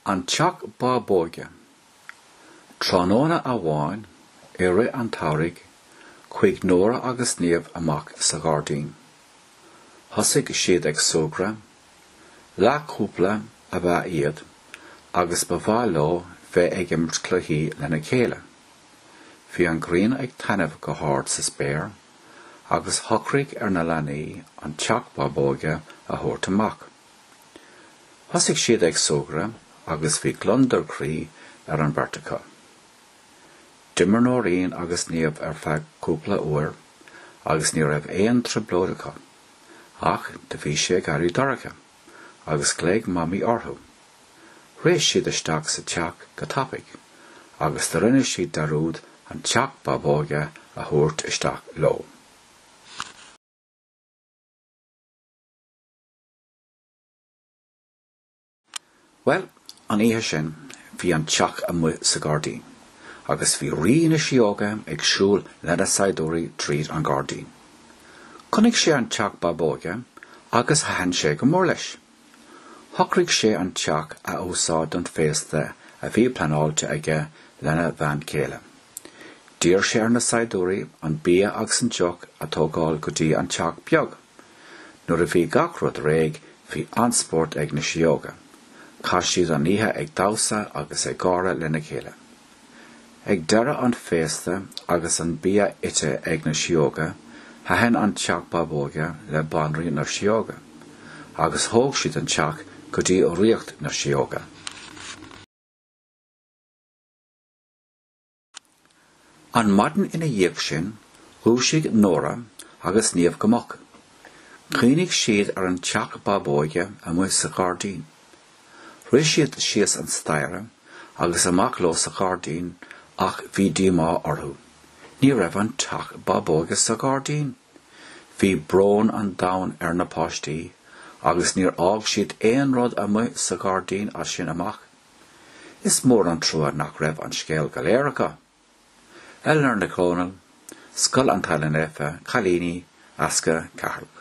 An teach Báboíge. Tróna a bháin, ire an táirg, chuig nóra agus níomh amach sa gárdín. Thosaigh siad ag sogra, le cúpla a bheith iad, agus ba bhá leo bheith ag imirt cluichí lena chéile. Bhí an grín ag tainmh go háir sa spéir, agus thochraigh ar na leanaí an teach Báboíge a thabhairt amach. Thosaigh siad ag sogra, agus bhí glundar crí ar an bertacha. Dimar nóirín agus níomh ar feadh cúpla uair, agus ní raibh éon trioblódacha, ach de bhí sé gairí doracha, agus gléig mamí orthú. Réis siad isteach sa teach go tappaigh, agus de rinne siad darúd an teach Báboíge a thabhairt isteach leo. Well, an ihe sin, bhí an teach amuigh sa gárdín, agus bhí rian na seoga ag siúl lena saidóirí tríd an gárdín. Chonaic sé an teach Báboíge, agus thahan sé go mór leis. Thochraigh sé an teach a úsáid don féasta a bhí pleanáilte aige lena bhean céile. Dír sé ar na saidóirí an bia agus an teach a tógáil go dtí an teach beag. Nuair a bhí gach rud réig, bhí anspórt ag na seoga. Cá siad an ihe ag dása agus ag gára lena chéile. Ag deire an féasta agus an bia ite ag na seoga, thahan an teach Báboíge le banraí na seoga, agus thóg siad an teach go dtí ó riocht na seoga. An maidin ina dhéag sin, thuasigh nóra agus níomh go mach. Chríonaigh siad ar an teach Báboíge amuigh sa gárdín. Réis siad síos an staire, agus amach leo sa gárdín, ach bhí díomá orthú. Ní raibh an teach Báboíge sa gárdín. Bhí brón an domhan ar na páistí, agus níor ág siad éon rud amuigh sa gárdín as sin amach. Is mór an trua nach raibh an scéal galéiricha. Eilnar na clónal, scoil an tailin éfa, chalíní, asca, cahar.